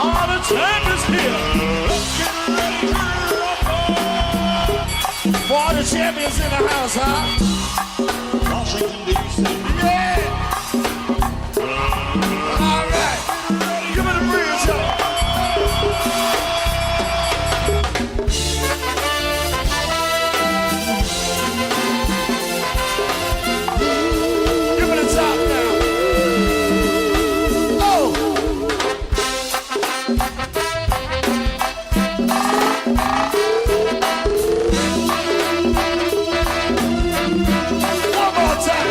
All the champions here. Let's get ready to rumble. For all the champions in the house, huh? Washington, D.C. Yeah. All right. Give me the bridge, y'all. Give me the top now. Oh. One more time.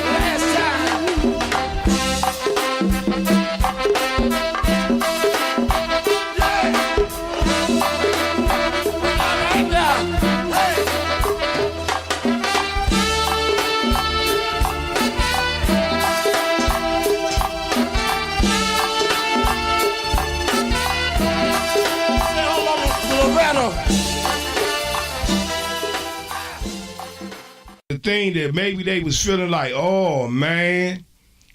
Last time. Yeah. All right now. Hey. Say hello to Loretta. The thing that maybe they was feeling like, oh man,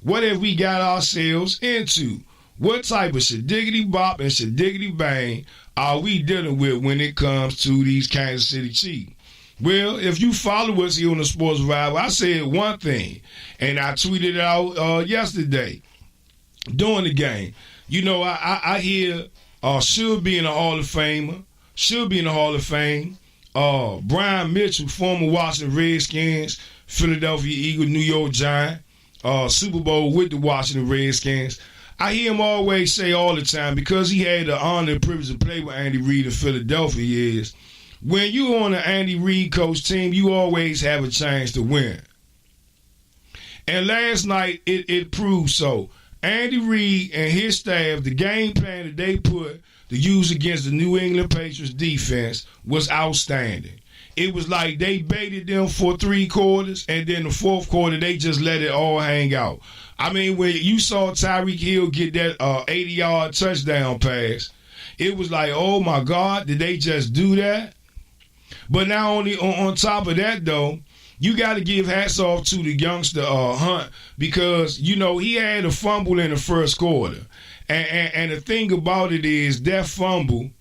what have we got ourselves into? What type of shadiggity bop and shadiggity bang are we dealing with when it comes to these Kansas City Chiefs? Well, if you follow us here on the Sports Rival, I said one thing, and I tweeted it out yesterday during the game. You know, I hear should be in the Hall of Fame, Brian Mitchell, former Washington Redskins, Philadelphia Eagle, New York Giant, Super Bowl with the Washington Redskins. I hear him always say all the time, because he had the honor and privilege to play with Andy Reid in Philadelphia, is when you on an Andy Reid coach team, you always have a chance to win. And last night, it proved so. Andy Reid and his staff, the game plan that they put to use against the New England Patriots defense was outstanding. It was like they baited them for 3 quarters, and then the fourth quarter, they just let it all hang out. I mean, when you saw Tyreek Hill get that 80-yard touchdown pass, it was like, oh my God, did they just do that? But not only on top of that, though, you got to give hats off to the youngster Hunt, because, you know, he had a fumble in the first quarter. And the thing about it is that fumble,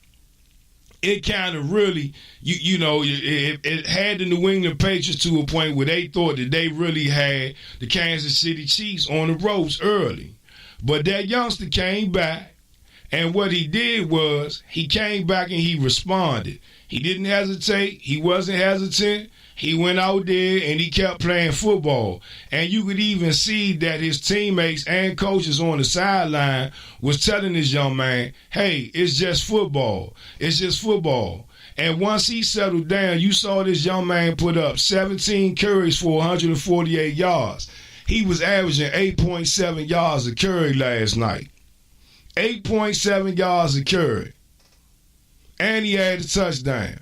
it kind of really, you know, it had the New England Patriots to a point where they thought that they really had the Kansas City Chiefs on the ropes early. But that youngster came back, and what he did was he came back and he responded. He didn't hesitate. He wasn't hesitant. He went out there and he kept playing football. And you could even see that his teammates and coaches on the sideline was telling this young man, hey, it's just football. It's just football. And once he settled down, you saw this young man put up 17 carries for 148 yards. He was averaging 8.7 yards a carry last night. 8.7 yards a carry. And he had a touchdown.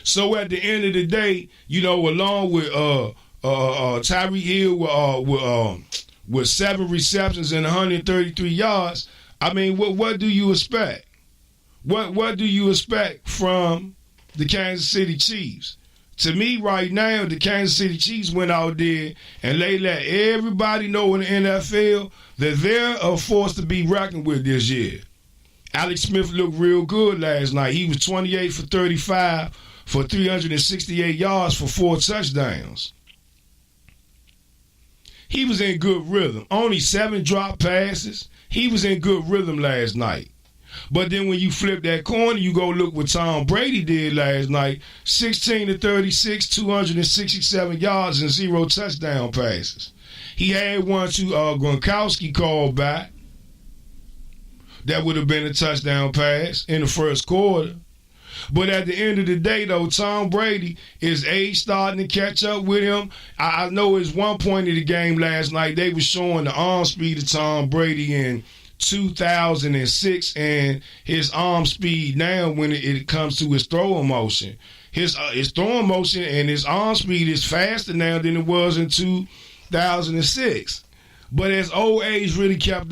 So at the end of the day, you know, along with Tyreek Hill with 7 receptions and 133 yards, I mean, what do you expect? What do you expect from the Kansas City Chiefs? To me, right now, the Kansas City Chiefs went out there and they let everybody know in the NFL that they're a force to be reckoned with this year. Alex Smith looked real good last night. He was 28 for 35 for 368 yards for 4 touchdowns. He was in good rhythm. Only 7 drop passes. He was in good rhythm last night. But then when you flip that corner, you go look what Tom Brady did last night. 16 to 36, 267 yards and 0 touchdown passes. He had one to Gronkowski called back. That would have been a touchdown pass in the first quarter. But at the end of the day, though, Tom Brady, his age starting to catch up with him. I know at one point in the game last night, they were showing the arm speed of Tom Brady, and 2006, and his arm speed now when it comes to his throwing motion. His throwing motion and his arm speed is faster now than it was in 2006. But as old age really caught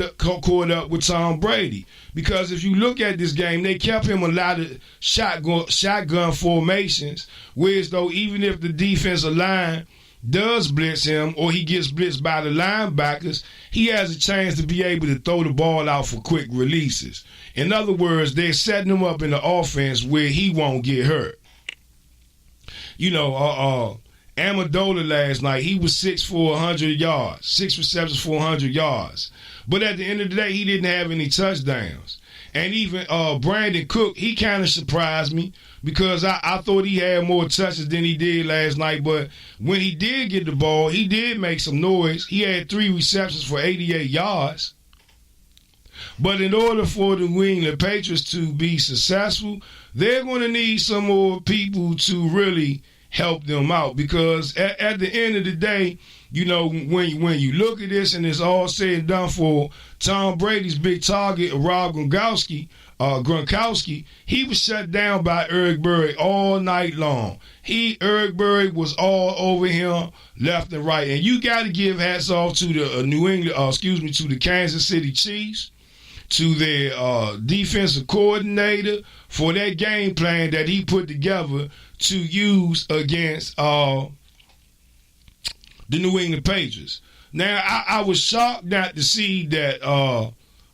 up with Tom Brady. Because if you look at this game, they kept him a lot of shotgun formations, whereas though even if the defensive line does blitz him or he gets blitzed by the linebackers, he has a chance to be able to throw the ball out for quick releases. In other words, they're setting him up in the offense where he won't get hurt. Amendola last night, he was 6 for 100 yards, 6 receptions for 100 yards. But at the end of the day, he didn't have any touchdowns. And even Brandon Cook, he kind of surprised me because I thought he had more touches than he did last night. But when he did get the ball, he did make some noise. He had 3 receptions for 88 yards. But in order for the New England Patriots to be successful, they're going to need some more people to really help them out, because at the end of the day, when you look at this and it's all said and done for Tom Brady's big target, Rob Gronkowski, he was shut down by Eric Berry all night long. Eric Berry was all over him left and right, and you got to give hats off to the to the Kansas City Chiefs, to their defensive coordinator for that game plan that he put together to use against the New England Patriots. Now, I was shocked not to see that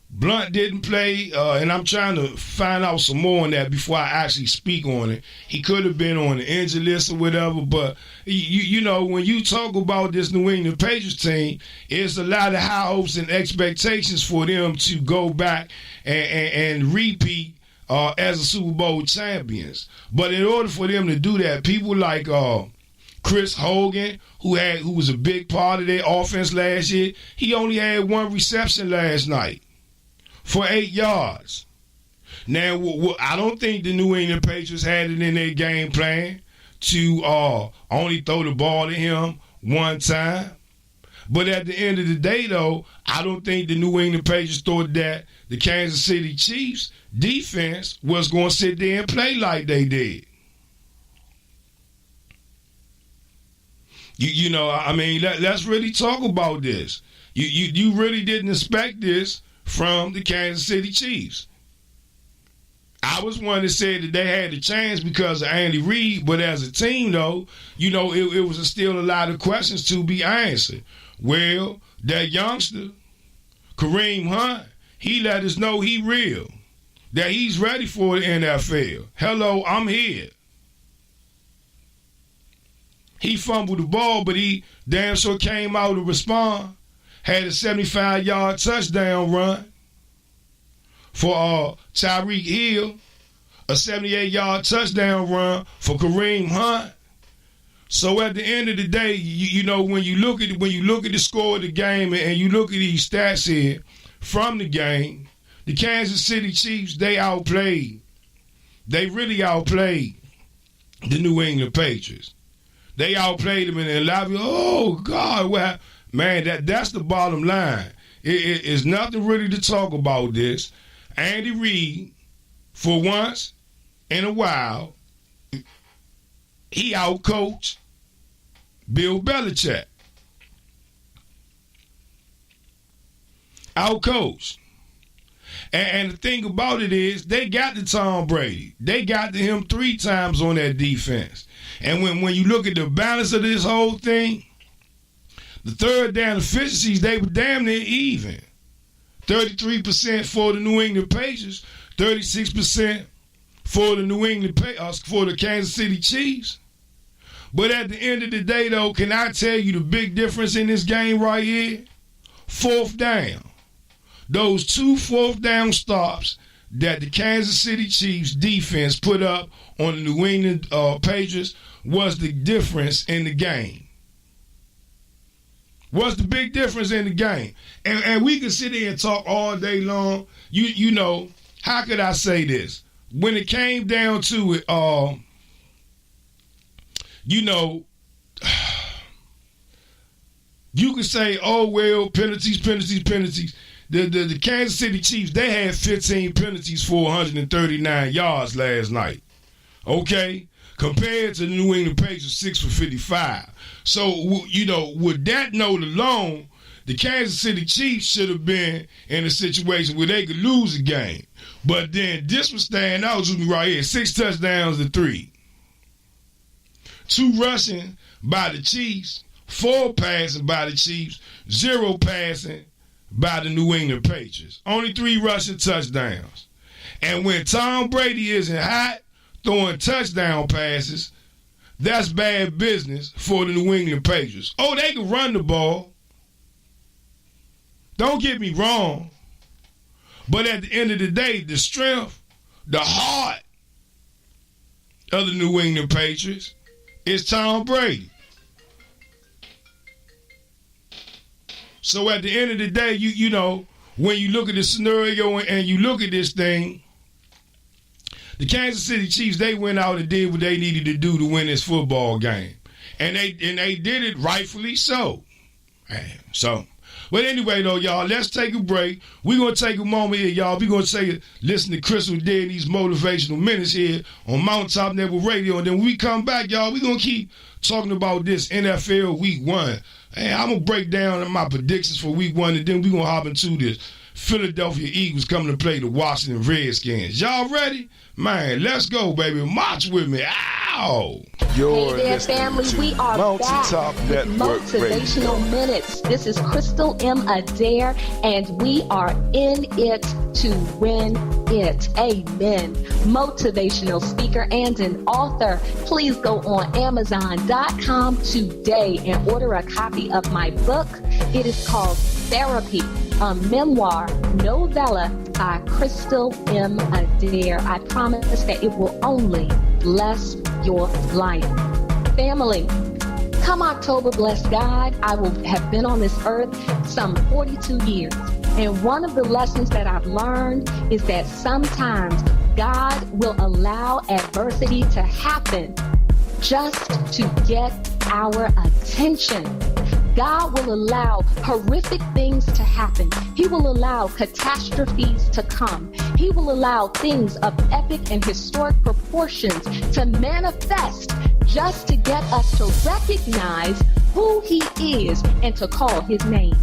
Blunt didn't play, and I'm trying to find out some more on that before I actually speak on it. He could have been on the injured list or whatever, but when you talk about this New England Patriots team, it's a lot of high hopes and expectations for them to go back and repeat as a Super Bowl champions. But in order for them to do that, people like Chris Hogan, who was a big part of their offense last year, he only had 1 reception last night for 8 yards. Now, I don't think the New England Patriots had it in their game plan to only throw the ball to him 1 time. But at the end of the day, though, I don't think the New England Patriots thought that the Kansas City Chiefs defense was going to sit there and play like they did. Let's really talk about this. You really didn't expect this from the Kansas City Chiefs. I was one that said that they had the chance because of Andy Reid, but as a team, though, it was still a lot of questions to be answered. Well, that youngster, Kareem Hunt, he let us know he real, that he's ready for the NFL. Hello, I'm here. He fumbled the ball, but he damn sure came out to respond. Had a 75-yard touchdown run for Tyreek Hill, a 78-yard touchdown run for Kareem Hunt. So at the end of the day, when you look at the score of the game and you look at these stats here from the game, the Kansas City Chiefs, they outplayed. They really outplayed the New England Patriots. They outplayed them in the lobby. Oh God, that's the bottom line. It's nothing really to talk about this. Andy Reid, for once in a while, he outcoached Bill Belichick. Outcoached. And the thing about it is, they got to Tom Brady. They got to him 3 times on that defense. And when you look at the balance of this whole thing, the third down efficiencies, they were damn near even. 33% for the New England Patriots, 36% for the Kansas City Chiefs. But at the end of the day, though, can I tell you the big difference in this game right here? 4th down. Those 2 4th down stops that the Kansas City Chiefs defense put up on the New England Patriots was the difference in the game. What's the big difference in the game? And we can sit here and talk all day long. How could I say this? When it came down to it, you could say, oh, well, penalties. the Kansas City Chiefs, they had 15 penalties for 139 yards last night. Okay? Compared to the New England Patriots, 6 for 55. So, with that note alone, the Kansas City Chiefs should have been in a situation where they could lose a game. But then this was standing out to me right here. 6 touchdowns to 3. 2 rushing by the Chiefs, 4 passing by the Chiefs, 0 passing by the New England Patriots. Only 3 rushing touchdowns. And when Tom Brady isn't hot throwing touchdown passes, that's bad business for the New England Patriots. Oh, they can run the ball. Don't get me wrong. But at the end of the day, the strength, the heart of the New England Patriots is Tom Brady. So at the end of the day, you know, when you look at the scenario and you look at this thing, the Kansas City Chiefs, they went out and did what they needed to do to win this football game. And they did it rightfully so. But anyway, though, y'all, let's take a break. We're going to take a moment here, y'all. We're going to listen to Crystal Day and these motivational minutes here on Mountaintop Network Radio. And then when we come back, y'all, we're going to keep talking about this NFL Week 1. Hey, I'm going to break down my predictions for Week 1, and then we're going to hop into this Philadelphia Eagles coming to play the Washington Redskins. Y'all ready? Man, let's go, baby. March with me. Ow! Hey there, family. We are Mountaintop back with Network Motivational Minutes. This is Crystal M. Adair, and we are in it to win it. Amen. Motivational speaker and an author. Please go on Amazon.com today and order a copy of my book. It is called Therapy, a memoir novella by Crystal M. Adair. I promise that it will only bless your life. Family, come October, bless God, I will have been on this earth some 42 years. And one of the lessons that I've learned is that sometimes God will allow adversity to happen just to get our attention. God will allow horrific things to happen. He will allow catastrophes to come. He will allow things of epic and historic proportions to manifest just to get us to recognize who He is and to call His name.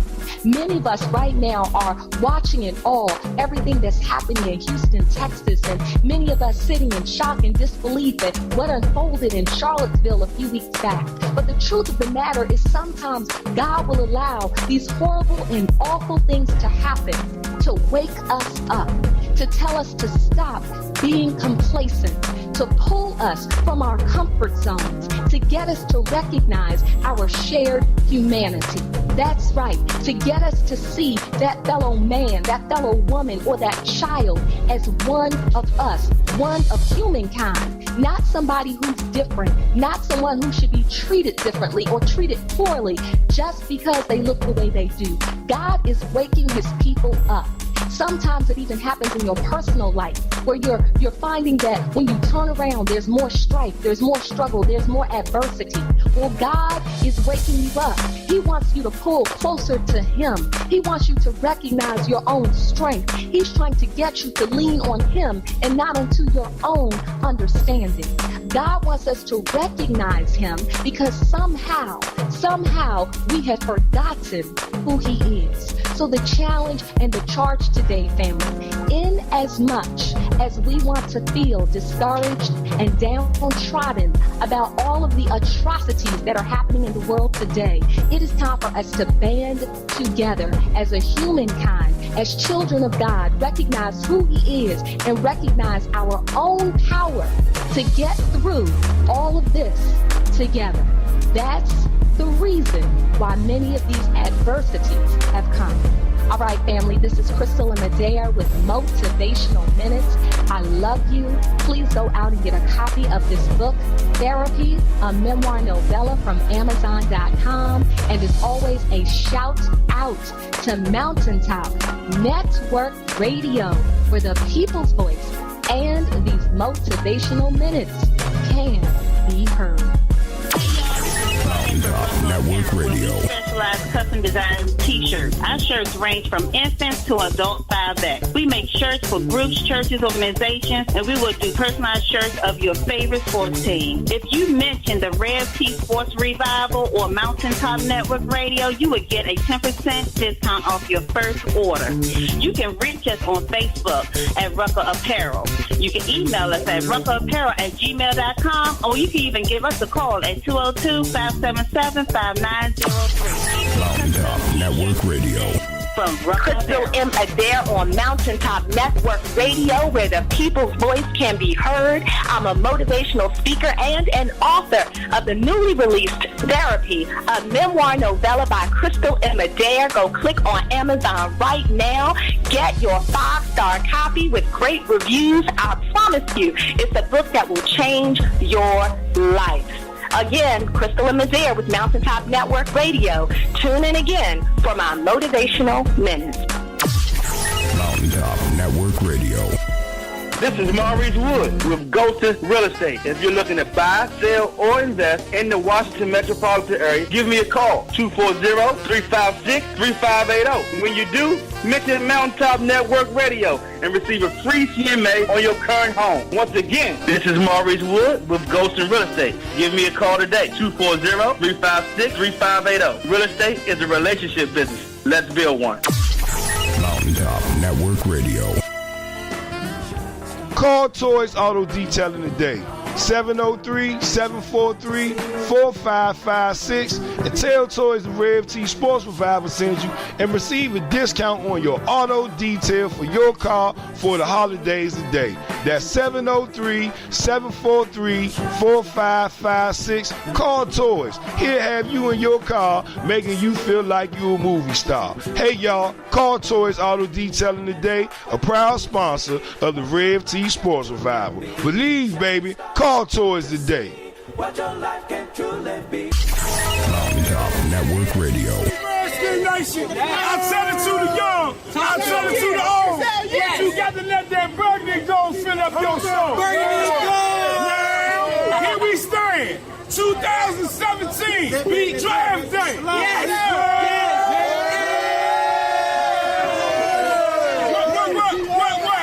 Many of us right now are watching in awe everything that's happening in Houston, Texas, and many of us sitting in shock and disbelief at what unfolded in Charlottesville a few weeks back. But the truth of the matter is sometimes God will allow these horrible and awful things to happen to wake us up, to tell us to stop being complacent, to pull us from our comfort zones, to get us to recognize our shared humanity. That's right, to get us to see that fellow man, that fellow woman, or that child as one of us, one of humankind, not somebody who's different, not someone who should be treated differently or treated poorly just because they look the way they do. God is waking His people up. Sometimes it even happens in your personal life where you're finding that when you turn around, there's more strife, there's more struggle, there's more adversity. Well, God is waking you up. He wants you to pull closer to Him. He wants you to recognize your own strength. He's trying to get you to lean on Him and not onto your own understanding. God wants us to recognize Him because somehow we have forgotten who He is. So the challenge and the charge today, family, in as much as we want to feel discouraged and downtrodden about all of the atrocities that are happening in the world today, it is time for us to band together as a humankind, as children of God, recognize who He is and recognize our own power to get through all of this together. That's the reason why many of these adversities have come. All right, family, this is Crystal and Adair with Motivational Minutes. I love you. Please go out and get a copy of this book, Therapy, a memoir novella from Amazon.com. And as always, a shout out to Mountaintop Network Radio, where the people's voice and these motivational minutes can be heard. Mountaintop Network Radio. Centralized custom designed t-shirts. Our shirts range from infants to adult 5X. We make shirts for groups, churches, organizations, and we will do personalized shirts of your favorite sports team. If you mention the Rev T Sports Revival or Mountaintop Network Radio, you will get a 10% discount off your first order. You can reach us on Facebook at Rucker Apparel. You can email us at ruckerapparel@gmail.com, or you can even give us a call at 202-577-5903. Mountaintop Network Radio. From Crystal M. Adair on Mountaintop Network Radio, where the people's voice can be heard. I'm a motivational speaker and an author of the newly released Therapy, a memoir novella by Crystal M. Adair. Go click on Amazon right now. Get your 5-star copy with great reviews. I promise you, it's a book that will change your life. Again, Crystal M. Adair with Mountaintop Network Radio. Tune in again for my motivational minutes. Mountaintop Network Radio. This is Maurice Wood with Golden Real Estate. If you're looking to buy, sell, or invest in the Washington metropolitan area, give me a call, 240-356-3580. When you do, mention Mountaintop Network Radio and receive a free CMA on your current home. Once again, this is Maurice Wood with Golden Real Estate. Give me a call today, 240-356-3580. Real estate is a relationship business. Let's build one. Mountaintop Network Radio. Call Toys Auto Detailing today. 703-743-4556 and tell Toys the Rev T Sports Revival sends you and receive a discount on your auto detail for your car for the holidays today. That's 703-743-4556. Call Toys. He'll have you in your car making you feel like you're a movie star. Hey y'all, call Toys Auto Detailing today, a proud sponsor of the Rev T Sports Revival. Believe, baby, call Toys today. Mountaintop Network Radio. Redskin Nation, I tell it to the young, I tell it to the old. You got to let that burgundy gold fill up your soul. Now, here we stand, 2017, beat draft day. What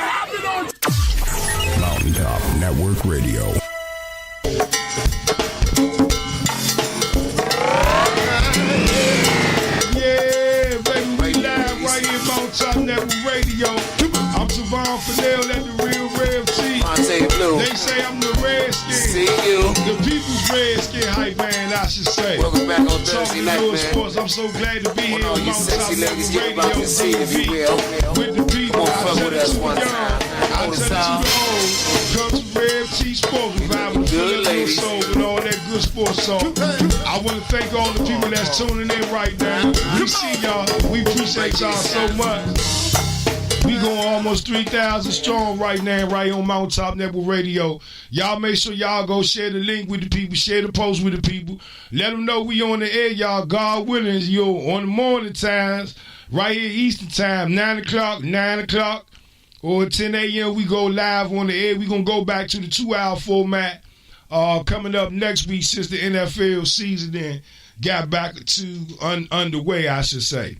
happened on Mountaintop Network Radio. Mountaintop Network Radio. I'm Savon Fidel at the Real Rev T. They say I'm the Redskin. See you. The people's Redskin hype man, I should say. Welcome back on Thursday night, man. Sports. I'm so glad to be here on you Mountaintop sexy ladies, Network get about Radio. to see if you will. With the people, Come on, I fuck tell with it us to the one young. time. I On the tell it to south. the old. Come to Rev T Sports Revival. Good Fill up your ladies. soul with all that good sports talk. I want to thank all the people that's tuning in right now. We see y'all. We appreciate y'all so much. We going almost 3,000 strong right now, right on Mountaintop Network Radio. Y'all make sure y'all go share the link with the people, share the post with the people. Let them know we on the air, y'all. God willing, on the morning times, right here Eastern time, 9 o'clock, or 10 a.m. we go live on the air. We going to go back to the 2-hour format coming up next week since the NFL season then got back to underway, I should say.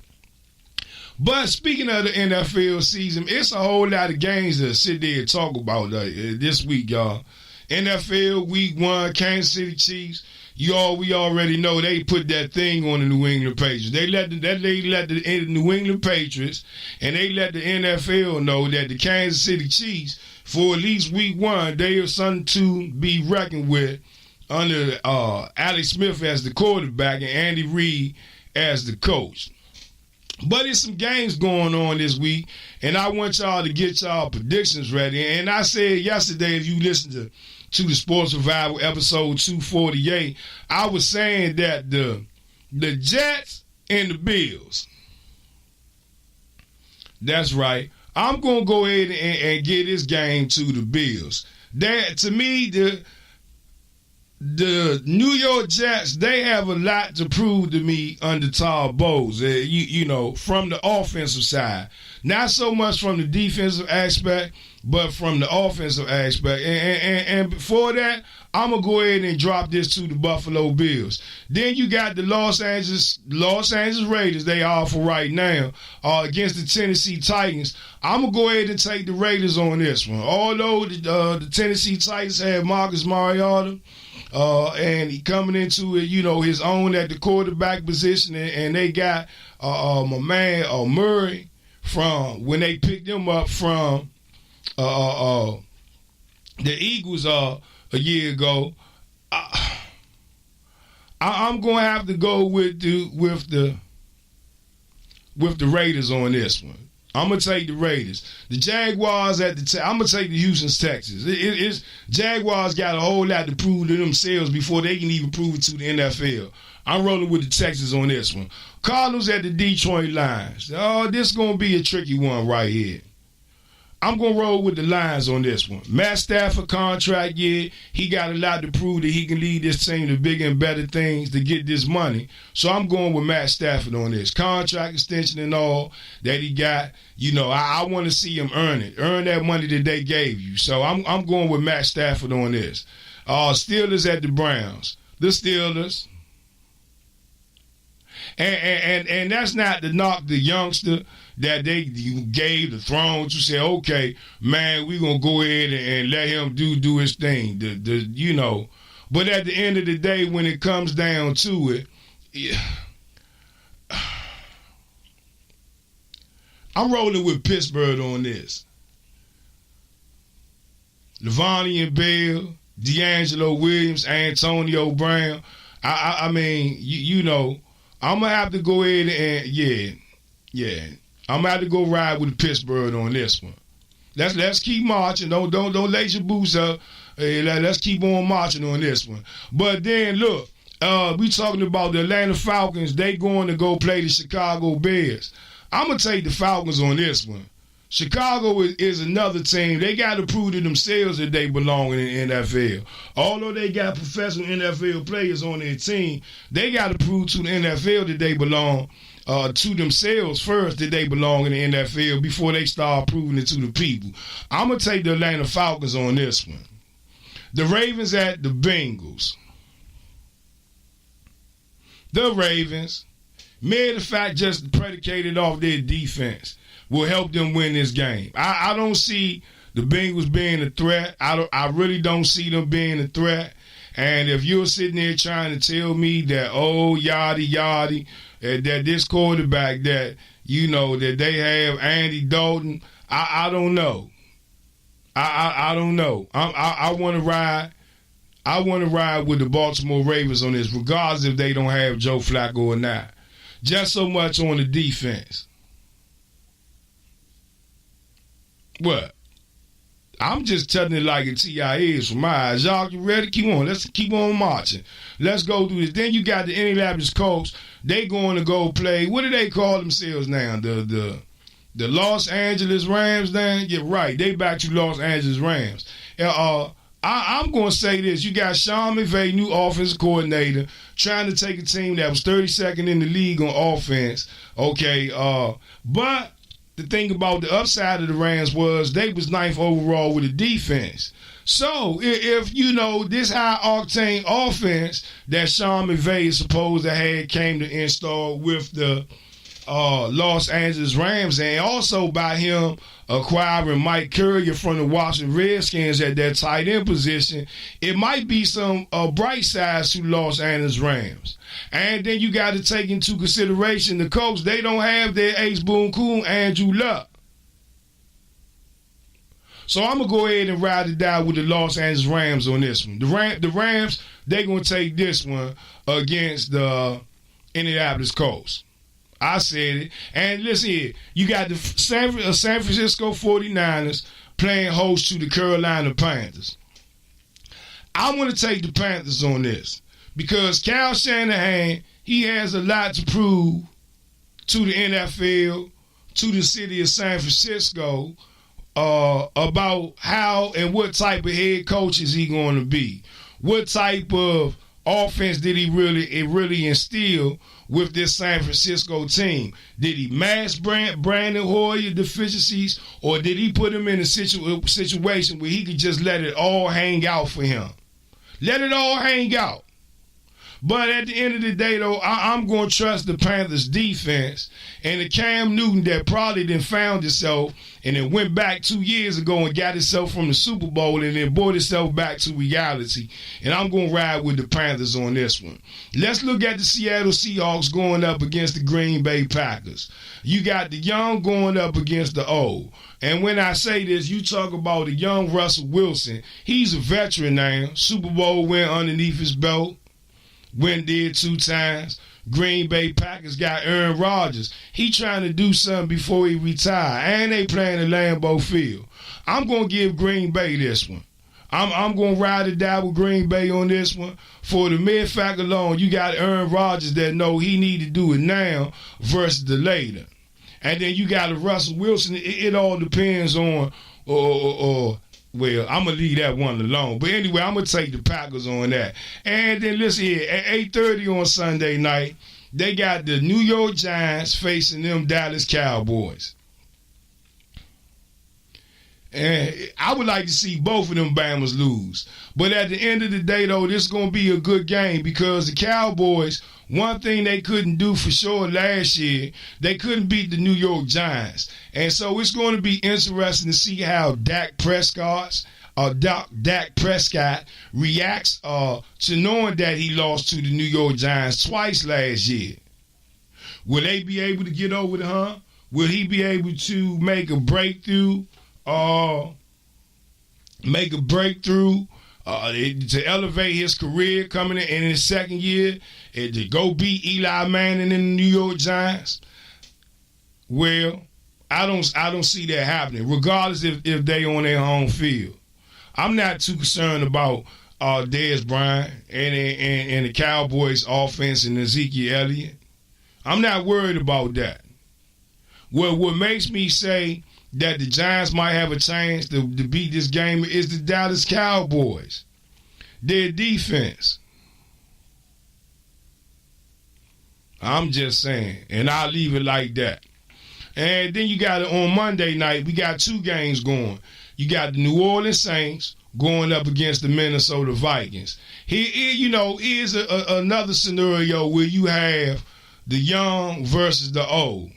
But speaking of the NFL season, it's a whole lot of games to sit there and talk about this week, y'all. NFL Week 1, Kansas City Chiefs. We already know they put that thing on the New England Patriots. They let the New England Patriots and they let the NFL know that the Kansas City Chiefs, for at least Week 1, they are something to be reckoned with under Alex Smith as the quarterback and Andy Reid as the coach. But there's some games going on this week, and I want y'all to get y'all predictions ready. And I said yesterday, if you listen to the Sports Revival episode 248, I was saying that the Jets and the Bills. That's right. I'm going to go ahead and get this game to the Bills. To me, the New York Jets, they have a lot to prove to me under Todd Bowles, from the offensive side. Not so much from the defensive aspect. but from the offensive aspect. And before that, I'm going to go ahead and drop this to the Buffalo Bills. Then you got the Los Angeles Raiders. They are for right now against the Tennessee Titans. I'm going to go ahead and take the Raiders on this one. Although the Tennessee Titans have Marcus Mariota, and he coming into it, his own at the quarterback position, and they got my man Murray from when they picked him up from the Eagles a year ago. I'm gonna have to go with the Raiders on this one. I'm gonna take the Raiders. The Jaguars I'm gonna take the Houston Texans. Jaguars got a whole lot to prove to themselves before they can even prove it to the NFL. I'm rolling with the Texans on this one. Cardinals at the Detroit Lions. Oh, this is gonna be a tricky one right here. I'm going to roll with the Lions on this one. Matt Stafford contract, yeah, he got a lot to prove that he can lead this team to bigger and better things to get this money. So I'm going with Matt Stafford on this. Contract extension and all that he got, I want to see him earn it. Earn that money that they gave you. So I'm going with Matt Stafford on this. Steelers at the Browns. The Steelers. And that's not to knock the youngster that you gave the throne to say, okay, man, we're going to go ahead and let him do his thing. But at the end of the day, when it comes down to it, I'm rolling with Pittsburgh on this. Levanian Bell, D'Angelo Williams, Antonio Brown. I mean, I'm going to have to go ahead and, yeah. I'm going to have to go ride with Pittsburgh on this one. Let's keep marching. Don't lace your boots up. Let's keep on marching on this one. But then, look, we talking about the Atlanta Falcons. They going to go play the Chicago Bears. I'm going to take the Falcons on this one. Chicago is another team. They got to prove to themselves that they belong in the NFL. Although they got professional NFL players on their team, they got to prove to the NFL that they belong to themselves first, that they belong in the NFL before they start proving it to the people. I'm going to take the Atlanta Falcons on this one. The Ravens at the Bengals. The Ravens, matter of fact, just predicated off their defense, will help them win this game. I don't see the Bengals being a threat. I really don't see them being a threat. And if you're sitting there trying to tell me that, yada, that this quarterback that, that they have Andy Dalton, I don't know. I don't know. I want to ride. I want to ride with the Baltimore Ravens on this, regardless if they don't have Joe Flacco or not. Just so much on the defense. What? I'm just telling it like a TI is from my eyes. Y'all, you ready? Keep on. Let's keep on marching. Let's go through this. Then you got the Indianapolis Colts. They going to go play. What do they call themselves now? The Los Angeles Rams then? Yeah, right. They back to Los Angeles Rams. I'm going to say this. You got Sean McVay, new offensive coordinator, trying to take a team that was 32nd in the league on offense. Okay, but the thing about the upside of the Rams was they was 9th overall with the defense. So if this high octane offense that Sean McVay is supposed to have came to install with the Los Angeles Rams, and also by him acquiring Mike Courier from the Washington Redskins at that tight end position, it might be some bright sides to Los Angeles Rams. And then you got to take into consideration the Colts. They don't have their ace boom coon Andrew Luck. So I'm going to go ahead and ride it down with the Los Angeles Rams on this one. The Rams, they're going to take this one against the Indianapolis Colts. I said it. And listen here, you got the San Francisco 49ers playing host to the Carolina Panthers. I want to take the Panthers on this because Kyle Shanahan, he has a lot to prove to the NFL, to the city of San Francisco, about how and what type of head coach is he going to be. What type of offense did he really instill with this San Francisco team? Did he mask Brandon Hoyer deficiencies, or did he put him in a situation where he could just let it all hang out for him? Let it all hang out. But at the end of the day, though, I'm going to trust the Panthers' defense and the Cam Newton that probably then found himself and then went back 2 years ago and got himself from the Super Bowl and then brought himself back to reality. And I'm going to ride with the Panthers on this one. Let's look at the Seattle Seahawks going up against the Green Bay Packers. You got the young going up against the old. And when I say this, you talk about the young Russell Wilson. He's a veteran now. Super Bowl win underneath his belt. Went there 2 times. Green Bay Packers got Aaron Rodgers. He trying to do something before he retire. And they playing at Lambeau Field. I'm going to give Green Bay this one. I'm going to ride or die with Green Bay on this one. For the mere fact alone, you got Aaron Rodgers that know he need to do it now versus the later. And then you got a Russell Wilson. It all depends on well, I'm going to leave that one alone. But anyway, I'm going to take the Packers on that. And then listen here, at 8:30 on Sunday night, they got the New York Giants facing them Dallas Cowboys. And I would like to see both of them Bammers lose. But at the end of the day, though, this is going to be a good game because the Cowboys, one thing they couldn't do for sure last year, they couldn't beat the New York Giants. And so it's going to be interesting to see how Dak Prescott reacts to knowing that he lost to the New York Giants twice last year. Will they be able to get over the hump? Will he be able to make a breakthrough? To elevate his career coming in his second year and to go beat Eli Manning in the New York Giants? Well, I don't see that happening, regardless if they on their home field. I'm not too concerned about Dez Bryant and the Cowboys offense and Ezekiel Elliott. I'm not worried about that. Well, what makes me say that the Giants might have a chance to beat this game is the Dallas Cowboys. Their defense. I'm just saying. And I'll leave it like that. And then you got it on Monday night. We got 2 games going. You got the New Orleans Saints going up against the Minnesota Vikings. Here's another scenario where you have the young versus the old.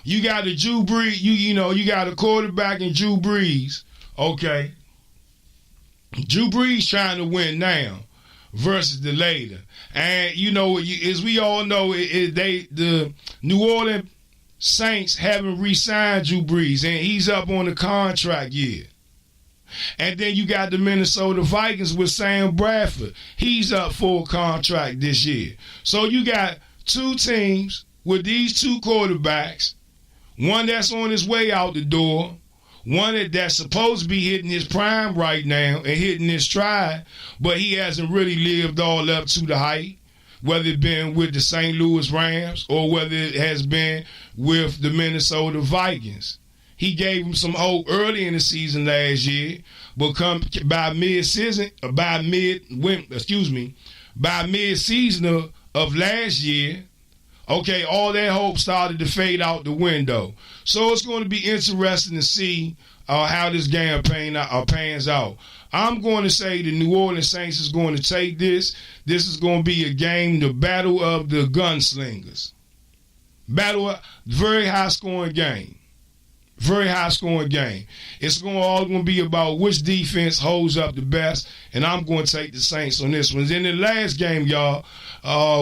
You got a Drew Brees, you got a quarterback in Drew Brees. Okay. Drew Brees trying to win now versus the later. And, as we all know, the New Orleans Saints haven't re-signed Drew Brees, and he's up on the contract year. And then you got the Minnesota Vikings with Sam Bradford. He's up for a contract this year. So you got 2 teams with these 2 quarterbacks. One that's on his way out the door, one that's supposed to be hitting his prime right now and hitting his stride, but he hasn't really lived all up to the height, whether it been with the St. Louis Rams or whether it has been with the Minnesota Vikings. He gave him some hope early in the season last year, but by mid-season of last year, okay, all that hope started to fade out the window. So it's going to be interesting to see how this game pans out. I'm going to say the New Orleans Saints is going to take this. This is going to be a game, the battle of the gunslingers. Very high-scoring game. Very high-scoring game. It's all going to be about which defense holds up the best, and I'm going to take the Saints on this one. In the last game, y'all,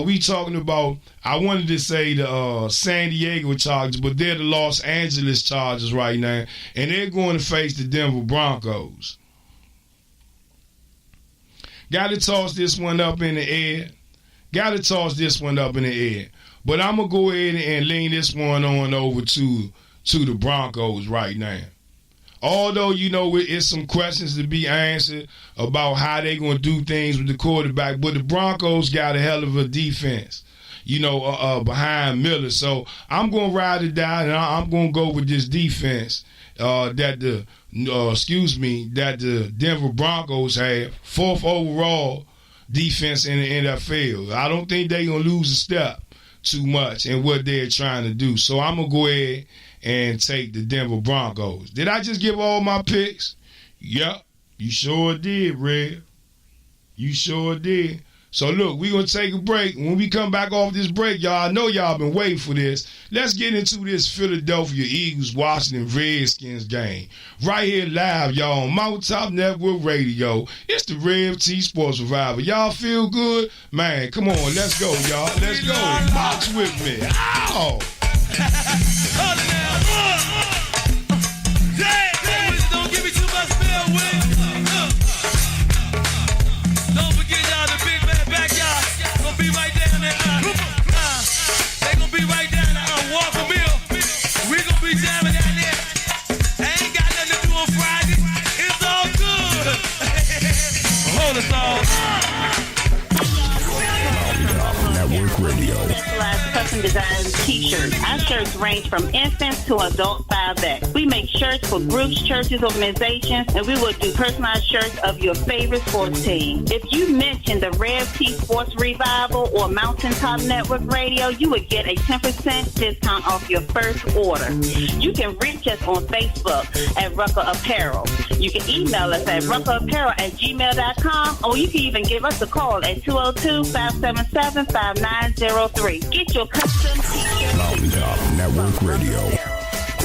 we talking about, I wanted to say the San Diego Chargers, but they're the Los Angeles Chargers right now, and they're going to face the Denver Broncos. Got to toss this one up in the air. But I'm going to go ahead and lean this one on over to the Broncos right now. Although, it's some questions to be answered about how they're going to do things with the quarterback, but the Broncos got a hell of a defense, behind Miller. So I'm going to ride it down, and I'm going to go with this defense that the Denver Broncos have, 4th overall, defense in the NFL. I don't think they're going to lose a step too much in what they're trying to do. So I'm going to go ahead and take the Denver Broncos. Did I just give all my picks? Yep, you sure did, Red. You sure did. So look, we're going to take a break. When we come back off this break, y'all, I know y'all been waiting for this. Let's get into this Philadelphia Eagles Washington Redskins game. Right here live, y'all, on Mountaintop Network Radio. It's the Rev T Sports Revival. Y'all feel good? Man, come on, let's go, y'all. Let's go. Box with me. Ow! Don't give me too much spell with. Don't forget y'all, the big man backyard gonna be right down there. They gonna be right down there Walker Mill. We gonna be jamming down there. I ain't got nothing to do on Friday. It's all good. Hold us all. Network Radio. Specialized custom design t-shirts. Our shirts range from infants to adult 5X. We make shirts for groups, churches, organizations, and we will do personalized shirts of your favorite sports team. If you mention the Rev T Sports Revival or Mountaintop Network Radio, you would get a 10% discount off your first order. You can reach us on Facebook at Rucker Apparel. You can email us at ruckerapparel@gmail.com, or you can even give us a call at 202-577-5903. Get your custom t-shirt. Mountaintop Network Radio.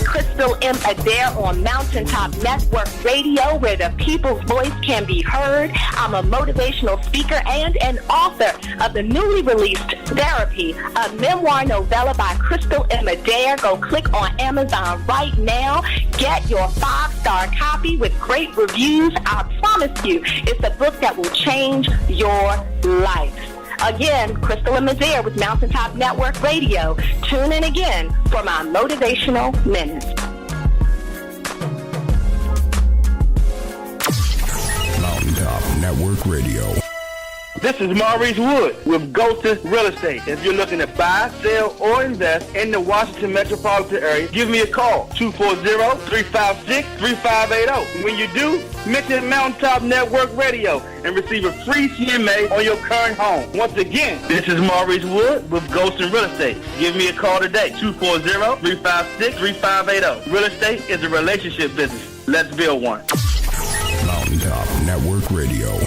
Crystal M. Adair on Mountaintop Network Radio, where the people's voice can be heard. I'm a motivational speaker and an author of the newly released Therapy, a memoir novella by Crystal M. Adair. Go click on Amazon right now. Get your 5-star copy with great reviews. I promise you, it's a book that will change your life. Again, Crystal M. Adair with Mountaintop Network Radio. Tune in again for my motivational minutes. Mountaintop Network Radio. This is Maurice Wood with Golden Real Estate. If you're looking to buy, sell, or invest in the Washington metropolitan area, give me a call, 240-356-3580. When you do, mention Mountaintop Network Radio and receive a free CMA on your current home. Once again, this is Maurice Wood with Golden Real Estate. Give me a call today, 240-356-3580. Real estate is a relationship business. Let's build one. Mountaintop Network Radio.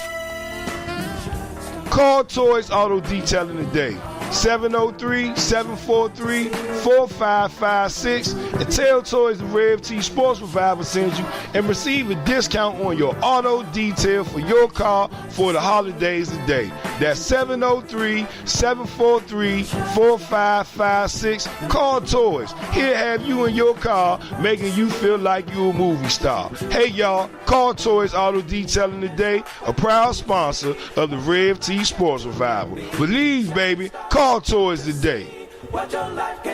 Call Toys Auto Detailing today. 703-743-4556 and tell Toys the Rev T Sports Revival sends you and receive a discount on your auto detail for your car for the holidays today. That's 703-743-4556. Call Toys. Here have you in your car making you feel like you a movie star. Hey y'all, call Toys Auto Detailing today, a proud sponsor of the Rev T Sports Revival. Believe, baby, call Toys today. Mountaintop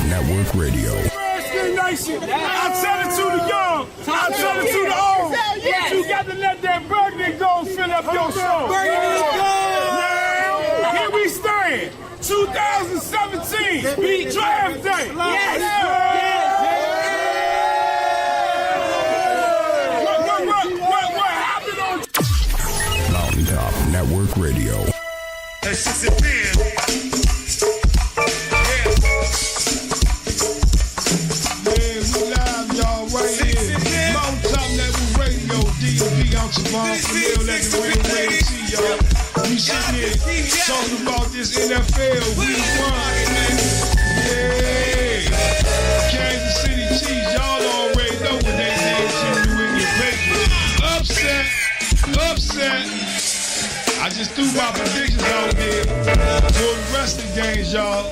Network Radio. Nation. I tell it to the young. I tell it to the old. You got to let that burgundy gold fill up your soul. Burgundy gold. Now, here we stand. 2017 draft day. Yes. What happened on Mountaintop Network Radio. We sitting here talking about this NFL week 1. Yeah. Kansas City Chiefs, y'all already know what they did to New England Patriots. Upset. I just threw my predictions out there for the rest of the games, y'all,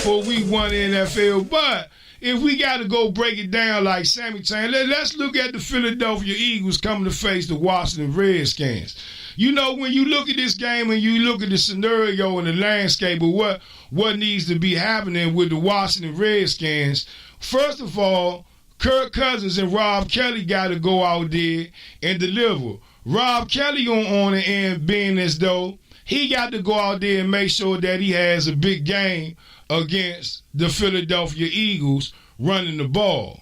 for week 1 in NFL. But if we got to go break it down like Sammy Tan, let's look at the Philadelphia Eagles coming to face the Washington Redskins. You know, when you look at this game and you look at the scenario and the landscape of what needs to be happening with the Washington Redskins, first of all, Kirk Cousins and Rob Kelly got to go out there and deliver. Rob Kelly on the end being as though he got to go out there and make sure that he has a big game against the Philadelphia Eagles running the ball.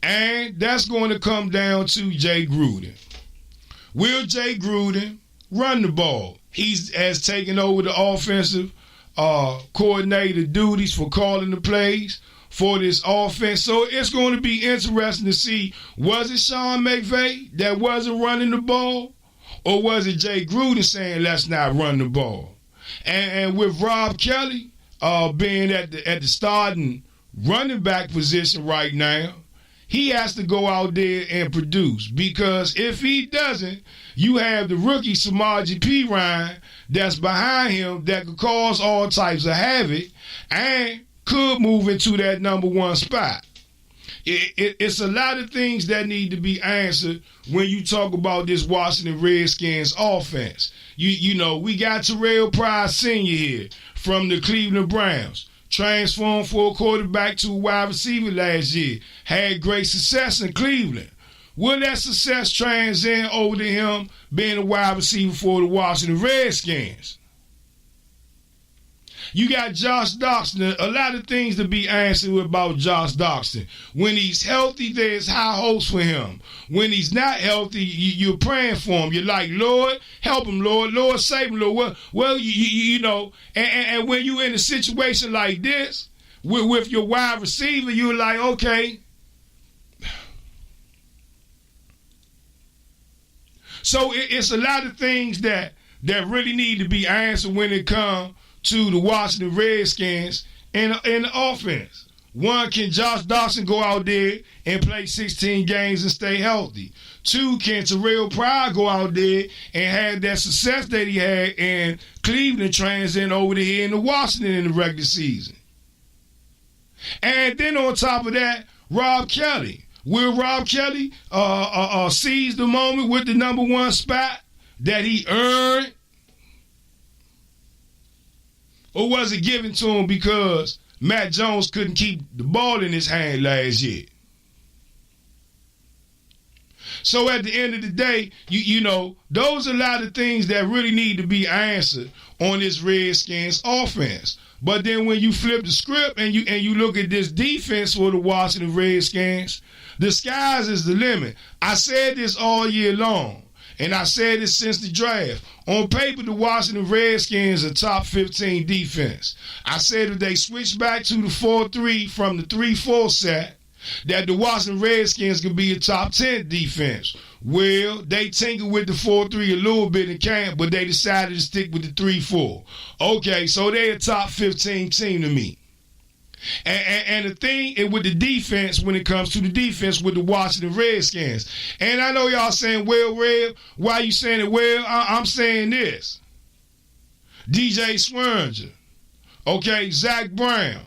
And that's going to come down to Jay Gruden. Will Jay Gruden run the ball. He has taken over the offensive coordinator duties for calling the plays for this offense. So it's going to be interesting to see, was it Sean McVay that wasn't running the ball? Or was it Jay Gruden saying, let's not run the ball? And with Rob Kelly being at the starting running back position right now, he has to go out there and produce. Because if he doesn't, you have the rookie Samaje Perine that's behind him that could cause all types of havoc and could move into that number one spot. It's a lot of things that need to be answered when you talk about this Washington Redskins offense. You know, we got Terrell Pryor Sr. here from the Cleveland Browns. Transformed for a quarterback to a wide receiver last year. Had great success in Cleveland. Will that success transcend over to him being a wide receiver for the Washington Redskins? You got Josh Doctson. A lot of things to be answered about Josh Doctson. When he's healthy, there's high hopes for him. When he's not healthy, you're praying for him. You're like, Lord, help him, Lord. Lord, save him, Lord. Well, you know, and when you're in a situation like this, with your wide receiver, you're like, okay. So it's a lot of things that really need to be answered when it comes to the Washington Redskins in the offense. One, can Josh Doctson go out there and play 16 games and stay healthy? Two, can Terrell Pryor go out there and have that success that he had in Cleveland transcend over to here in Washington in the regular season? And then on top of that, Rob Kelly. Will Rob Kelly seize the moment with the number one spot that he earned? Or was it given to him because Matt Jones couldn't keep the ball in his hand last year? So at the end of the day, you know, those are a lot of things that really need to be answered on this Redskins offense. But then when you flip the script and you look at this defense for the Washington Redskins, the skies is the limit. I said this all year long. And I said this since the draft. On paper, the Washington Redskins are top 15 defense. I said if they switch back to the 4-3 from the 3-4 set, that the Washington Redskins could be a top 10 defense. Well, they tinkered with the 4-3 a little bit in camp, but they decided to stick with the 3-4. Okay, so they're a top 15 team to me. And the thing with the defense, when it comes to the defense with the Washington Redskins, and I know y'all saying, well, Red, why you saying it? Well, I'm saying this. DJ Swearinger, okay, Zach Brown,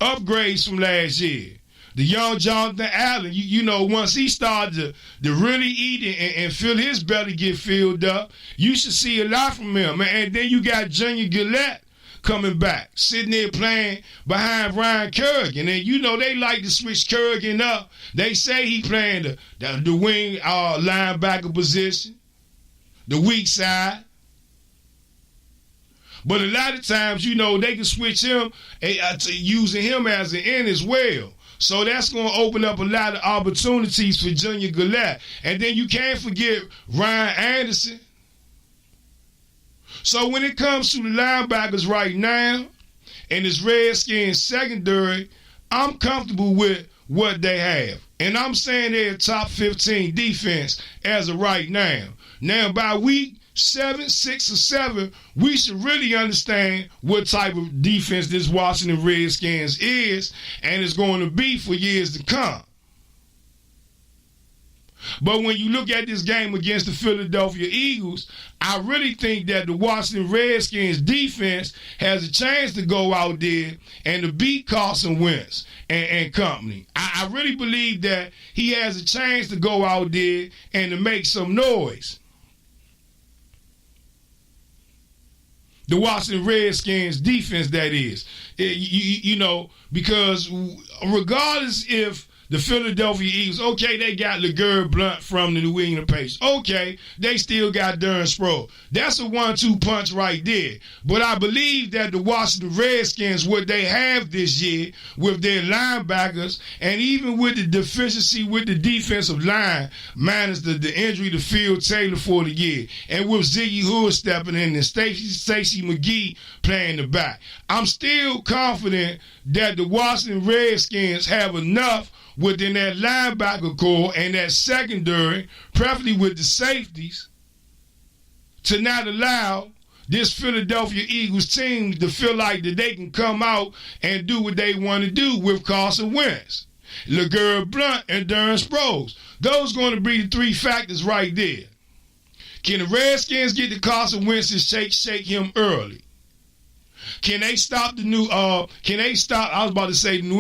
upgrades from last year. The young Jonathan Allen, you know, once he started to really eat and feel his belly get filled up, you should see a lot from him. And then you got Junior Gillette coming back, sitting there playing behind Ryan Kerrigan. And you know they like to switch Kerrigan up. They say he playing the wing linebacker position, the weak side. But a lot of times, you know, they can switch him to using him as an end as well. So that's going to open up a lot of opportunities for Junior Gillette. And then you can't forget Ryan Anderson. So when it comes to the linebackers right now and this Redskins secondary, I'm comfortable with what they have. And I'm saying they're a top 15 defense as of right now. Now, by week 7, 6, or 7, we should really understand what type of defense this Washington Redskins is and is going to be for years to come. But when you look at this game against the Philadelphia Eagles, I really think that the Washington Redskins defense has a chance to go out there and to beat Carson Wentz and company. I really believe that he has a chance to go out there and to make some noise. The Washington Redskins defense, that is. You know, because regardless if the Philadelphia Eagles, okay, they got LeGarrette Blount from the New England Patriots. Okay, they still got Darren Sproles. That's a 1-2 punch right there. But I believe that the Washington Redskins, what they have this year with their linebackers and even with the deficiency with the defensive line, minus the injury to Phil Taylor for the year, and with Ziggy Hood stepping in and Stacey McGee playing the back, I'm still confident that the Washington Redskins have enough within that linebacker core and that secondary, preferably with the safeties, to not allow this Philadelphia Eagles team to feel like that they can come out and do what they want to do with Carson Wentz, LeGarrette Blount, and Darren Sproles. Those are going to be the three factors right there. Can the Redskins get to Carson Wentz and shake him early? Can they stop the New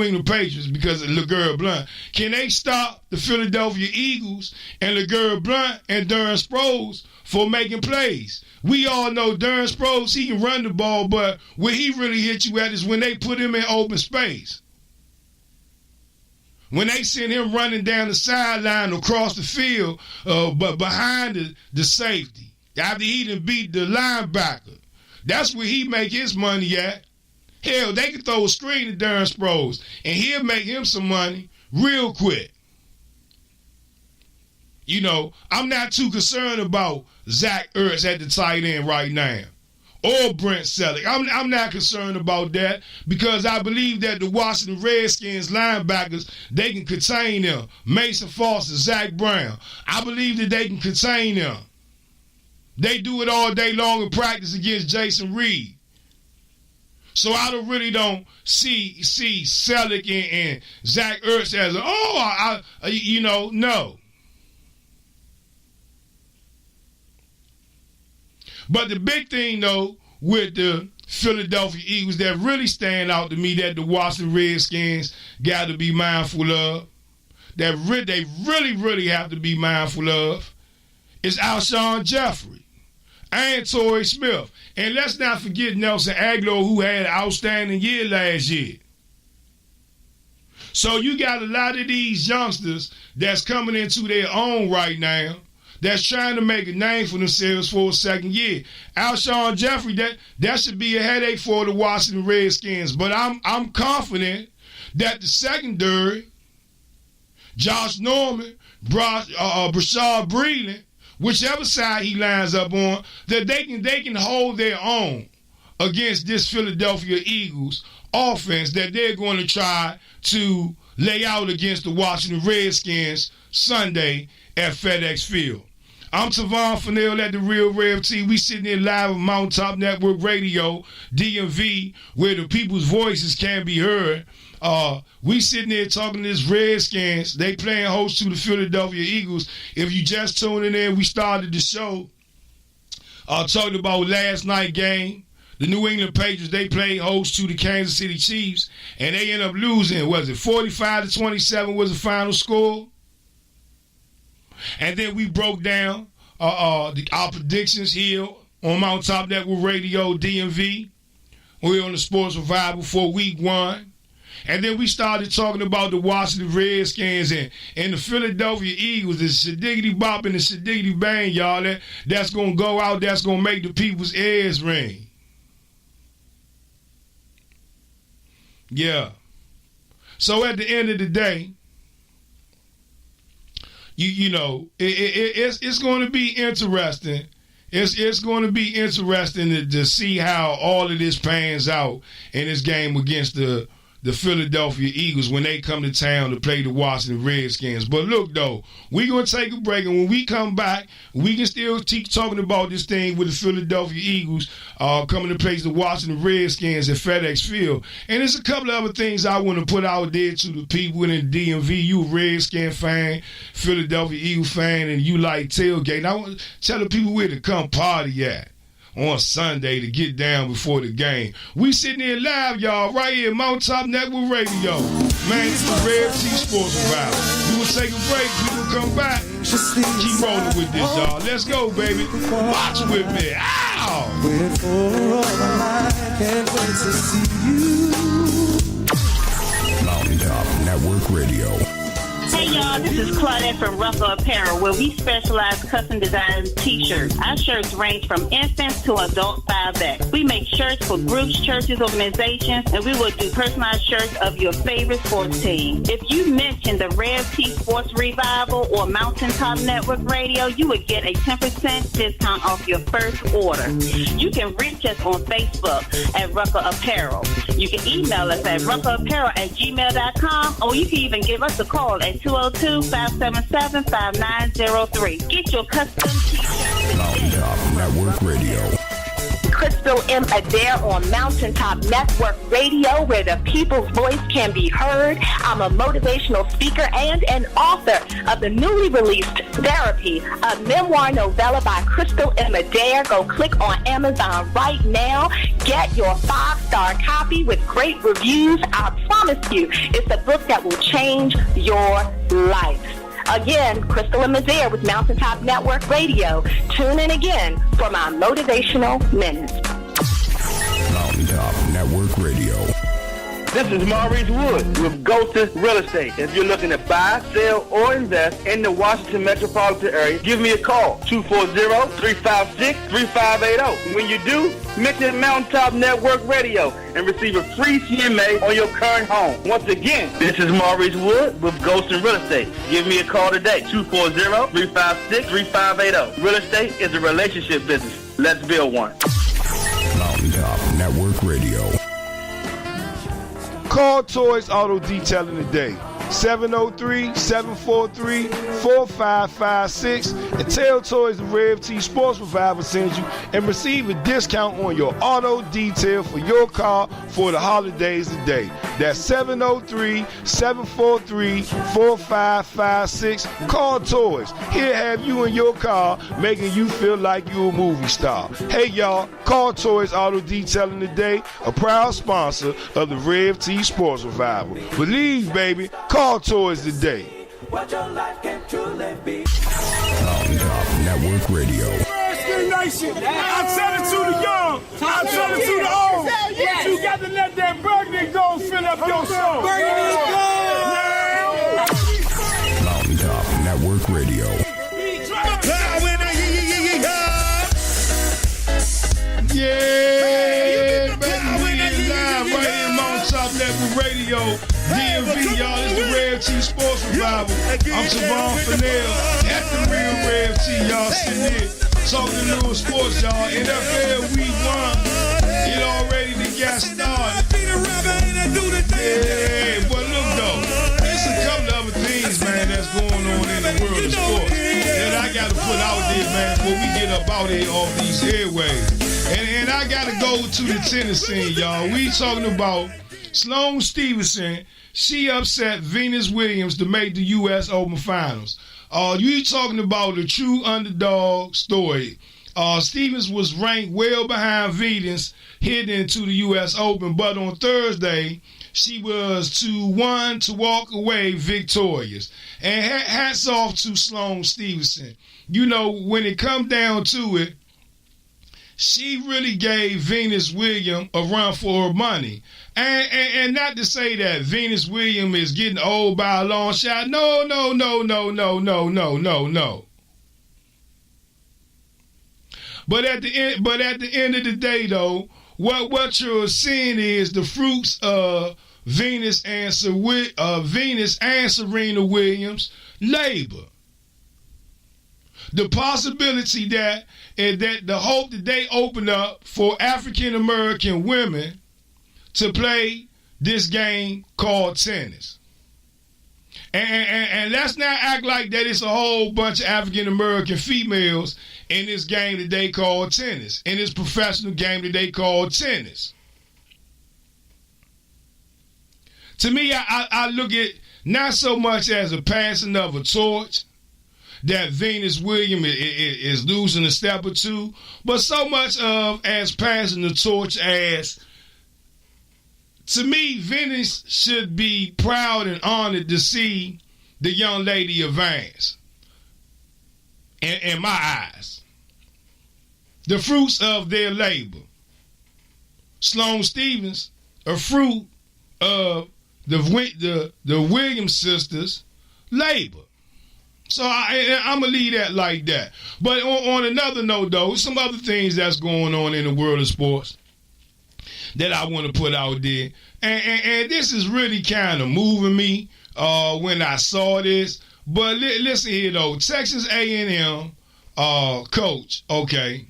England Patriots because of LeGarrette Blount? Can they stop the Philadelphia Eagles and LeGarrette Blount and Darren Sproles for making plays? We all know Darren Sproles, he can run the ball, but where he really hit you at is when they put him in open space. When they send him running down the sideline across the field, but behind the safety, after he done beat the linebacker. That's where he make his money at. Hell, they can throw a screen to Darren Sproles, and he'll make him some money real quick. You know, I'm not too concerned about Zach Ertz at the tight end right now, or Brent Selleck. I'm not concerned about that because I believe that the Washington Redskins linebackers, they can contain them. Mason Foster, Zach Brown. I believe that they can contain them. They do it all day long in practice against Jason Reed. So I really don't see Selleck and Zach Ertz as no. But the big thing, though, with the Philadelphia Eagles that really stand out to me that the Washington Redskins got to be mindful of, that they really have to be mindful of, is Alshon Jeffrey and Torrey Smith. And let's not forget Nelson Aguilar, who had an outstanding year last year. So you got a lot of these youngsters that's coming into their own right now that's trying to make a name for themselves for a second year. Alshon Jeffrey, that should be a headache for the Washington Redskins. But I'm confident that the secondary, Josh Norman, Brashad Breeland, whichever side he lines up on, that they can hold their own against this Philadelphia Eagles offense that they're going to try to lay out against the Washington Redskins Sunday at FedEx Field. I'm Tavon Fennell at The Real Rev T. We sitting here live on Mountaintop Network Radio, DMV, where the people's voices can be heard. We sitting there talking to this Redskins. They playing host to the Philadelphia Eagles. If you just tuning in, we started the show talking about last night's game. The New England Patriots, they played host to the Kansas City Chiefs, and they ended up losing. Was it 45-27 was the final score? And then we broke down our predictions here on Mountaintop Network Radio, DMV. We're on the Sports Revival for week 1. And then we started talking about the Washington Redskins and the Philadelphia Eagles, the Shadiggity Bop and the Shadiggity Bang, y'all. That's going to go out, that's going to make the people's ears ring. Yeah. So at the end of the day, you know, it's going to be interesting. It's going to be interesting to see how all of this pans out in this game against the Philadelphia Eagles when they come to town to play the Washington Redskins. But look, though, we're going to take a break, and when we come back, we can still keep talking about this thing with the Philadelphia Eagles coming to play the Washington Redskins at FedEx Field. And there's a couple of other things I want to put out there to the people in the DMV. You a Redskin fan, Philadelphia Eagles fan, and you like tailgate. I want to tell the people where to come party at on Sunday to get down before the game. We sitting here live, y'all, right here at Mountaintop Network Radio. Man, it's the Rev T Sports Revival. We will take a break. We will come back. Keep rolling with this, y'all. Let's go, baby. Watch with me. Ow! Waiting for all my life. Can't wait to see you. Mountaintop Network Radio. Hey y'all, this is Claudette from Ruffle Apparel, where we specialize custom design t-shirts. Our shirts range from infants to adult 5X. We make shirts for groups, churches, organizations, and we will do personalized shirts of your favorite sports team. If you mention the Rev T Sports Revival or Mountaintop Network Radio, you would get a 10% discount off your first order. You can reach us on Facebook at Ruffle Apparel. You can email us at ruffleapparel@gmail.com, or you can even give us a call at 202-577-5903. Get your custom t-shirts. Mountaintop Network Radio. Crystal M. Adair on Mountaintop Network Radio, where the people's voice can be heard. I'm a motivational speaker and an author of the newly released Therapy, a memoir novella by Crystal M. Adair. Go click on Amazon right now. Get your 5-star copy with great reviews. I promise you, it's a book that will change your life. Again, Crystal M. Adair with Mountaintop Network Radio. Tune in again for my motivational minutes. Mountaintop Network Radio. This is Maurice Wood with Golden Real Estate. If you're looking to buy, sell, or invest in the Washington metropolitan area, give me a call, 240-356-3580. When you do, mention Mountaintop Network Radio and receive a free CMA on your current home. Once again, this is Maurice Wood with Golden Real Estate. Give me a call today, 240-356-3580. Real estate is a relationship business. Let's build one. Mountaintop Network Radio. Call Toys Auto Detailing today. 703-743-4556 and tell Toys the Rev T Sports Revival sends you and receive a discount on your auto detail for your car for the holidays today. That's 703-743-4556. Call Toys. He'll have you in your car making you feel like you're a movie star. Hey y'all, call Toys Auto Detailing today, a proud sponsor of the Rev T Sports Revival. Believe, baby, call Toys today. Mountaintop Network Radio. Nation. I tell it to the young. I tell it to the old. But you got to let that burgundy go fill up your soul. Mountaintop Network Radio. Yeah, baby, we in live right here, Mountaintop Network Radio. DMV, y'all, it's the Rev T Sports Revival. I'm Savon Fennell at the real Rev T, y'all sitting here talking to new sports, y'all. NFL Week 1, it already got started. Yeah, but look though, there's a couple of other things, man, that's going on in the world of sports that I got to put out there, man, before we get up out here off these airways. And I got to go to the tennis scene, y'all. We talking about Sloane Stevenson. She upset Venus Williams to make the U.S. Open Finals. You talking about a true underdog story. Stevens was ranked well behind Venus heading into the U.S. Open, but on Thursday, she was 2-1 to walk away victorious. And hats off to Sloane Stevenson. You know, when it come down to it, she really gave Venus Williams a run for her money. And not to say that Venus Williams is getting old by a long shot. No. But at the end of the day, though, what you're seeing is the fruits of Venus and Serena Williams' labor. The possibility that the hope that they open up for African American women to play this game called tennis. And let's not act like that it's a whole bunch of African American females in this game that they call tennis, in this professional game that they call tennis. To me, I look at not so much as a passing of a torch, that Venus Williams is losing a step or two, but so much of as passing the torch as, to me, Venus should be proud and honored to see the young lady advance. In my eyes, the fruits of their labor. Sloane Stephens, a fruit of the Williams sisters, labor. So I'm going to leave that like that. But on another note, though, some other things that's going on in the world of sports that I want to put out there. And this is really kind of moving me when I saw this. But listen here, though. Texas A&M coach, okay.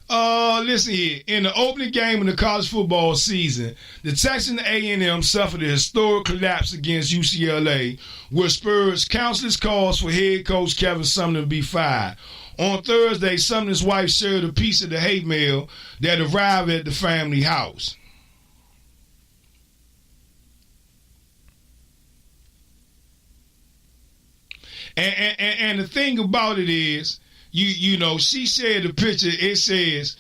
Listen here. In the opening game of the college football season, the Texas A&M suffered a historic collapse against UCLA, which spurred countless calls for head coach Kevin Sumner to be fired. On Thursday, Sumner's wife shared a piece of the hate mail that arrived at the family house. And the thing about it is, you know, she shared the picture. It says,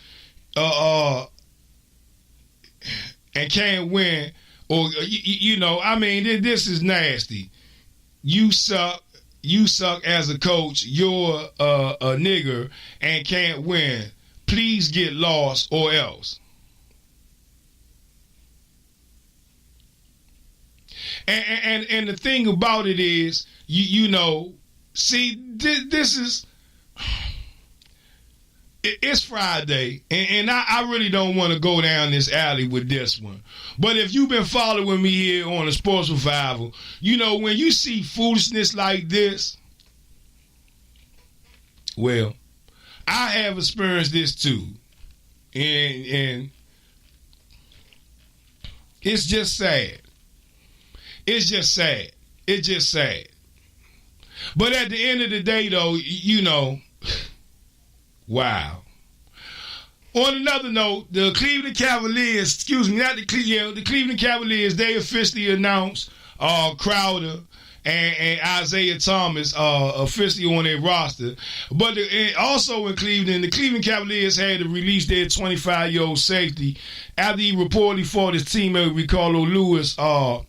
and can't win, or you know, I mean, this is nasty. You suck as a coach. You're a nigger and can't win. Please get lost or else. And the thing about it is, you know, see, this is. It's Friday, and I really don't want to go down this alley with this one. But if you've been following me here on the Sports Revival, you know, when you see foolishness like this, well, I have experienced this too. And it's just sad. It's just sad. It's just sad. But at the end of the day, though, you know, wow. On another note, the Cleveland Cavaliers, the Cleveland Cavaliers, they officially announced Crowder and Isaiah Thomas officially on their roster. But also in Cleveland, the Cleveland Cavaliers had to release their 25-year-old safety after he reportedly fought his teammate Ricardo Lewis per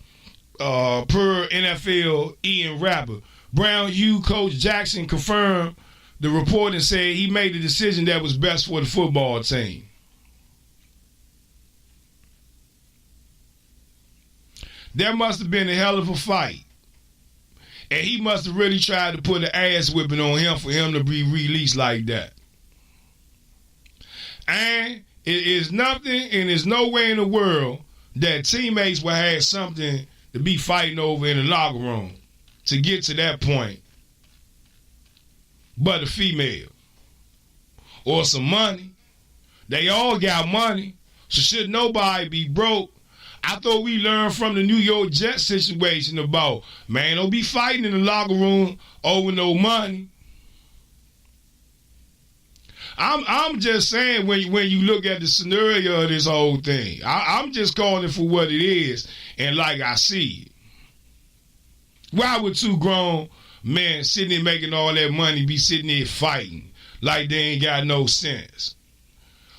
NFL Ian Rapper. Brown U coach Jackson confirmed the report and said he made the decision that was best for the football team. There must have been a hell of a fight. And he must have really tried to put an ass whipping on him for him to be released like that. And it is nothing, and there's no way in the world that teammates will have something to be fighting over in the locker room to get to that point. But a female or some money. They all got money, so should nobody be broke. I thought we learned from the New York Jets situation about, man, don't be fighting in the locker room over no money. I'm just saying when you look at the scenario of this whole thing, I'm just calling it for what it is and like I see it. Why would two grown men sitting there making all that money be sitting there fighting like they ain't got no sense?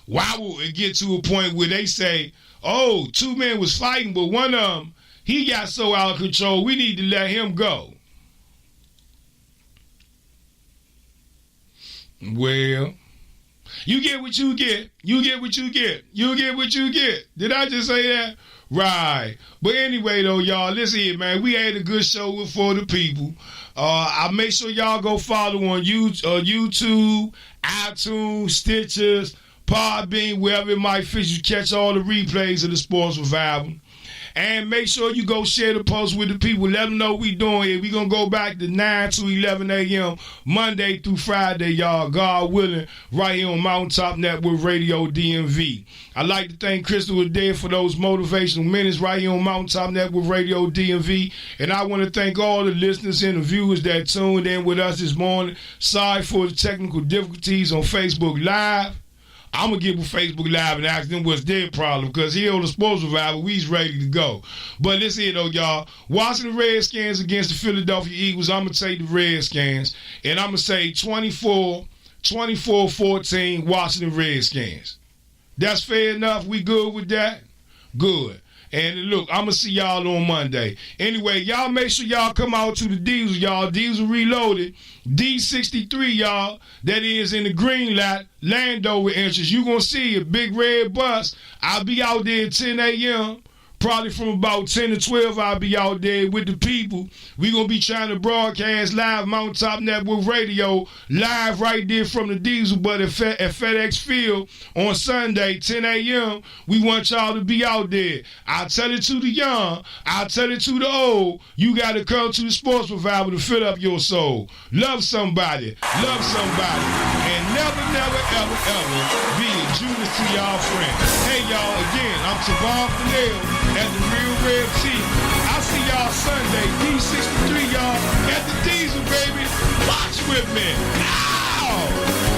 Why would it get to a point where they say, oh, two men was fighting, but one of them, he got so out of control, we need to let him go? Well, you get what you get. You get what you get. You get what you get. Did I just say that? Right. But anyway, though, y'all, listen here, man. We had a good show for the people. I make sure y'all go follow on YouTube, iTunes, Stitchers, Podbean, wherever it might fit. You catch all the replays of the Sports Revival. And make sure you go share the post with the people. Let them know what we doing here. We going to go back to 9 to 11 a.m. Monday through Friday, y'all. God willing, right here on Mountaintop Network Radio DMV. I'd like to thank Crystal Adair for those motivational minutes right here on Mountaintop Network Radio DMV. And I want to thank all the listeners and the viewers that tuned in with us this morning. Sorry for the technical difficulties on Facebook Live. I'm going to get with Facebook Live and ask them what's their problem, because here on the Sports Revival, we's ready to go. But listen here, though, y'all. Washington Redskins against the Philadelphia Eagles. I'm going to take the Redskins, and I'm going to say 24-14 Washington Redskins. That's fair enough? We good with that? Good. And look, I'm going to see y'all on Monday. Anyway, y'all make sure y'all come out to the Diesel, y'all. Diesel Reloaded. D63, y'all. That is in the green lot, Landover entrance. You going to see a big red bus. I'll be out there at 10 a.m. Probably from about 10 to 12, I'll be out there with the people. We gonna be trying to broadcast live Mountaintop Network Radio, live right there from the Diesel Butt at FedEx Field on Sunday, 10 a.m. We want y'all to be out there. I'll tell it to the young, I'll tell it to the old. You gotta come to the Sports Revival to fill up your soul. Love somebody, and never, ever be a Judas to y'all friend. Hey y'all, again, I'm Tavon Fidel at the Real Red Tea. I'll see y'all Sunday, D63 y'all, at the Diesel, baby. Watch with me. Ow!